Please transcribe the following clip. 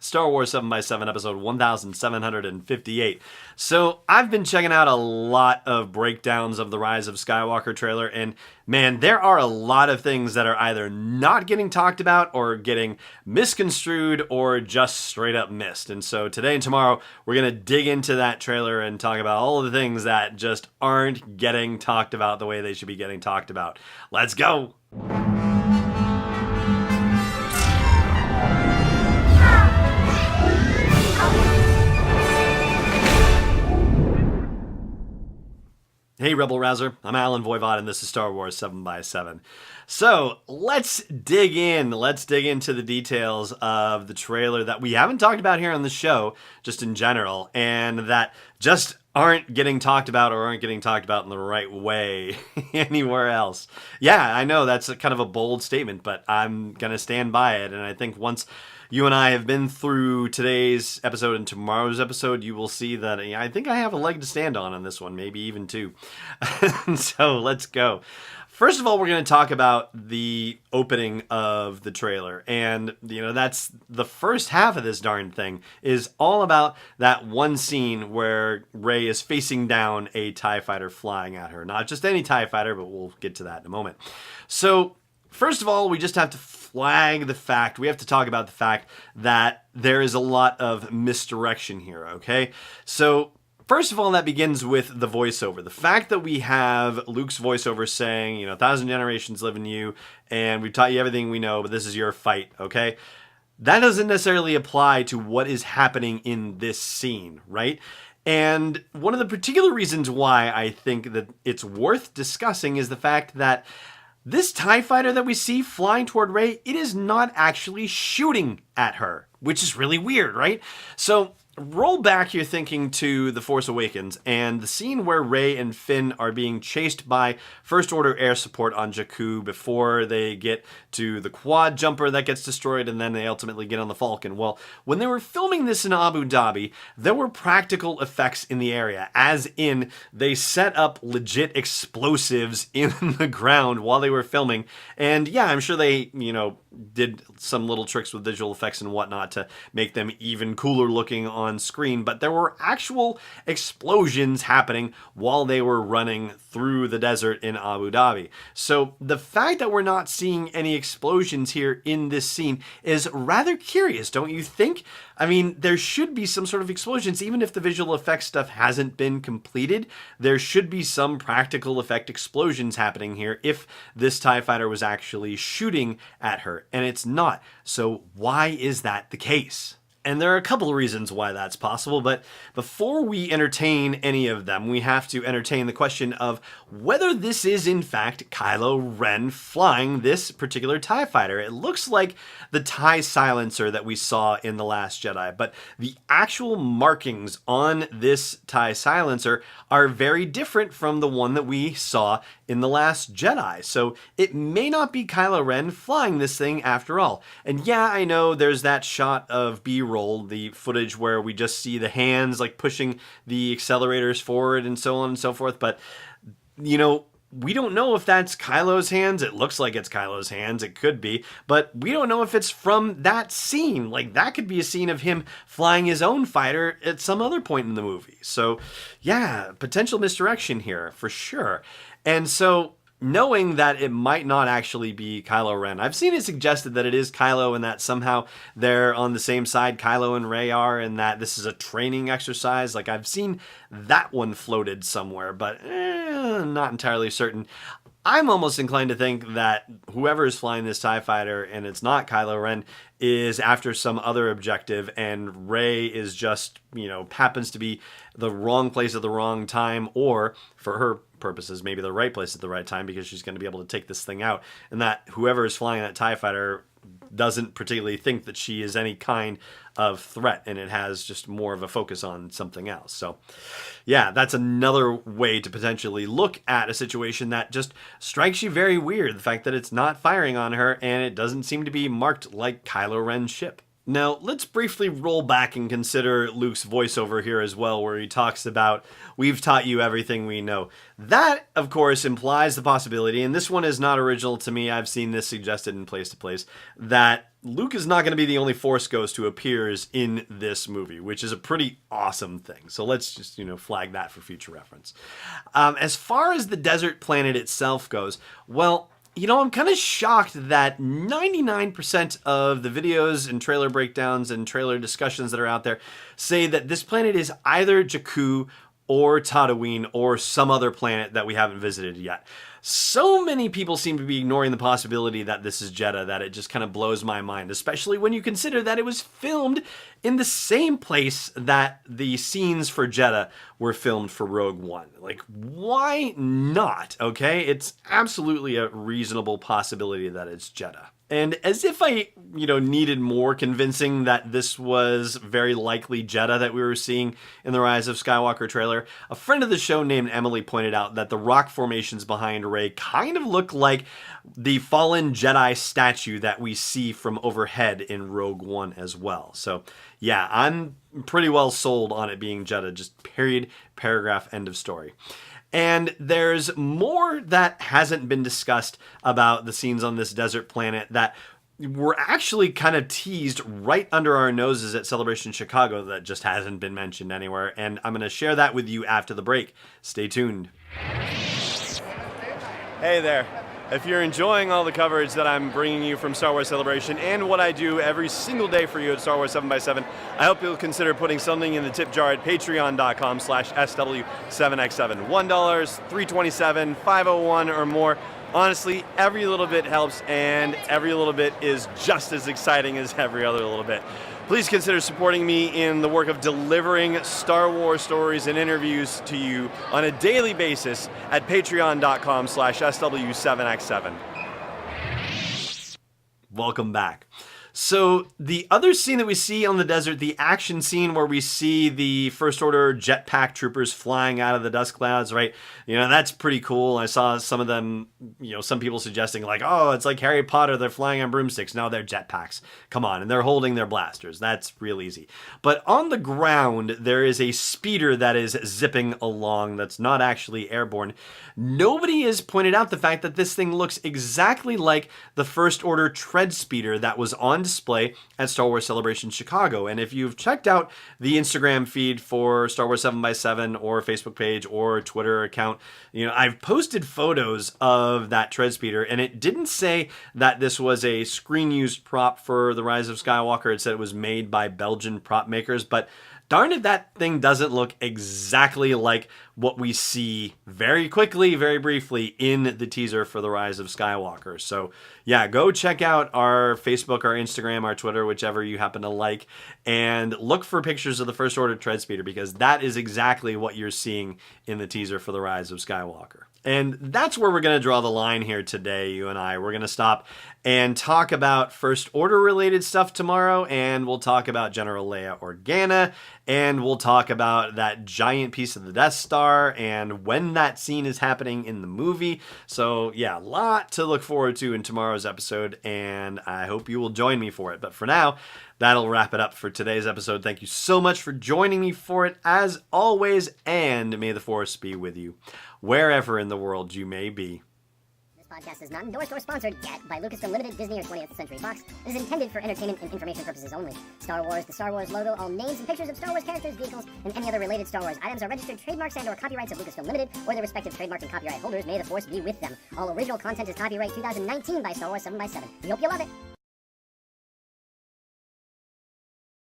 Star Wars 7x7, episode 1758. So I've been checking out a lot of breakdowns of the Rise of Skywalker trailer, and man, there are a lot of things that are either not getting talked about or getting misconstrued or just straight up missed. And so today and tomorrow, we're going to dig into that trailer and talk about all of the things that just aren't getting talked about the way they should be getting talked about. Let's go! Hey Rebel Rouser, I'm Alan Voivod and this is Star Wars 7x7. So let's dig in. Let's dig into the details of the trailer that we haven't talked about here on the show, just in general, and that just aren't getting talked about or aren't getting talked about in the right way anywhere else. Yeah, I know that's kind of a bold statement, but I'm going to stand by it. And I think once you and I have been through today's episode and tomorrow's episode, you will see that I think I have a leg to stand on this one, maybe even two. So let's go. First of all, we're going to talk about the opening of the trailer. And, that's the first half of this darn thing is all about that one scene where Rey is facing down a TIE fighter flying at her. Not just any TIE fighter, but we'll get to that in a moment. So first of all, we just have to flag the fact, we have to talk about the fact that there is a lot of misdirection here, okay? So first of all, that begins with the voiceover. The fact that we have Luke's voiceover saying, 1,000 generations live in you, and we've taught you everything we know, but this is your fight, okay? That doesn't necessarily apply to what is happening in this scene, right? And one of the particular reasons why I think that it's worth discussing is the fact that this TIE fighter that we see flying toward Rey, it is not actually shooting at her, which is really weird, right? So roll back your thinking to The Force Awakens and the scene where Rey and Finn are being chased by First Order air support on Jakku before they get to the quad jumper that gets destroyed and then they ultimately get on the Falcon. Well, when they were filming this in Abu Dhabi, there were practical effects in the area, as in they set up legit explosives in the ground while they were filming. And yeah, I'm sure they, did some little tricks with visual effects and whatnot to make them even cooler looking on screen, but there were actual explosions happening while they were running through the desert in Abu Dhabi. So the fact that we're not seeing any explosions here in this scene is rather curious, don't you think? I mean, there should be some sort of explosions, even if the visual effects stuff hasn't been completed. There should be some practical effect explosions happening here if this TIE fighter was actually shooting at her, and it's not. So why is that the case? And there are a couple of reasons why that's possible, but before we entertain any of them, we have to entertain the question of whether this is in fact Kylo Ren flying this particular TIE fighter. It looks like the TIE silencer that we saw in The Last Jedi, but the actual markings on this TIE silencer are very different from the one that we saw in The Last Jedi. So it may not be Kylo Ren flying this thing after all. And yeah, I know there's that shot of B-roll, the footage where we just see the hands like pushing the accelerators forward and so on and so forth. But, we don't know if that's Kylo's hands. It looks like it's Kylo's hands. It could be. But we don't know if it's from that scene. Like, that could be a scene of him flying his own fighter at some other point in the movie. So, yeah, potential misdirection here, for sure. And so, knowing that it might not actually be Kylo Ren, I've seen it suggested that it is Kylo and that somehow they're on the same side Kylo and Rey are, and that this is a training exercise. Like, I've seen that one floated somewhere, but not entirely certain. I'm almost inclined to think that whoever is flying this TIE fighter, and it's not Kylo Ren, is after some other objective, and Rey is just, happens to be the wrong place at the wrong time, or for her purposes, maybe the right place at the right time because she's going to be able to take this thing out, and that whoever is flying that TIE fighter doesn't particularly think that she is any kind of threat, and it has just more of a focus on something else. So yeah, that's another way to potentially look at a situation that just strikes you very weird, the fact that it's not firing on her and it doesn't seem to be marked like Kylo Ren's ship. Now, let's briefly roll back and consider Luke's voiceover here as well, where he talks about, "We've taught you everything we know." That, of course, implies the possibility, and this one is not original to me, I've seen this suggested in place to place, that Luke is not going to be the only Force ghost who appears in this movie, which is a pretty awesome thing. So let's just, flag that for future reference. As far as the desert planet itself goes, well, I'm kind of shocked that 99% of the videos and trailer breakdowns and trailer discussions that are out there say that this planet is either Jakku or Tatooine or some other planet that we haven't visited yet. So many people seem to be ignoring the possibility that this is Jetta that it just kind of blows my mind, especially when you consider that it was filmed in the same place that the scenes for Jetta were filmed for Rogue One. Like, why not? Okay, it's absolutely a reasonable possibility that it's Jetta. And as if I, needed more convincing that this was very likely Jetta that we were seeing in the Rise of Skywalker trailer, a friend of the show named Emily pointed out that the rock formations behind Rey kind of look like the fallen Jedi statue that we see from overhead in Rogue One as well. So, yeah, I'm pretty well sold on it being Jetta, just period, paragraph, end of story. And there's more that hasn't been discussed about the scenes on this desert planet that were actually kind of teased right under our noses at Celebration Chicago that just hasn't been mentioned anywhere. And I'm going to share that with you after the break. Stay tuned. Hey there. If you're enjoying all the coverage that I'm bringing you from Star Wars Celebration and what I do every single day for you at Star Wars 7x7, I hope you'll consider putting something in the tip jar at patreon.com/SW7x7. $1, $3.27, $5.01 or more. Honestly, every little bit helps, and every little bit is just as exciting as every other little bit. Please consider supporting me in the work of delivering Star Wars stories and interviews to you on a daily basis at patreon.com/SW7x7. Welcome back. So the other scene that we see on the desert, the action scene where we see the First Order jetpack troopers flying out of the dust clouds, right? That's pretty cool. I saw some of them, some people suggesting like, oh, it's like Harry Potter. They're flying on broomsticks. No, they're jetpacks. Come on. And they're holding their blasters. That's real easy. But on the ground, there is a speeder that is zipping along that's not actually airborne. Nobody has pointed out the fact that this thing looks exactly like the First Order tread speeder that was on display at Star Wars Celebration Chicago. And if you've checked out the Instagram feed for Star Wars 7x7 or Facebook page or Twitter account, I've posted photos of that tread speeder, and it didn't say that this was a screen used prop for the Rise of Skywalker. It said it was made by Belgian prop makers, but darn it, that thing doesn't look exactly like what we see very quickly, very briefly in the teaser for the Rise of Skywalker. So yeah, go check out our Facebook, our Instagram, our Twitter, whichever you happen to like, and look for pictures of the First Order tread speeder, because that is exactly what you're seeing in the teaser for the Rise of Skywalker. And that's where we're going to draw the line here today, you and I. We're going to stop and talk about First Order related stuff tomorrow, and we'll talk about General Leia Organa, and we'll talk about that giant piece of the Death Star and when that scene is happening in the movie. So yeah, a lot to look forward to in tomorrow's episode, and I hope you will join me for it. But for now, that'll wrap it up for today's episode. Thank you so much for joining me for it, as always, and may the Force be with you, wherever in the world you may be. This podcast is not endorsed or sponsored yet by Lucasfilm Limited, Disney, or 20th Century Fox. It is intended for entertainment and information purposes only. Star Wars, the Star Wars logo, all names and pictures of Star Wars characters, vehicles, and any other related Star Wars items are registered trademarks and/or copyrights of Lucasfilm Limited or their respective trademark and copyright holders. May the Force be with them. All original content is copyright 2019 by Star Wars 7x7. We hope you love it.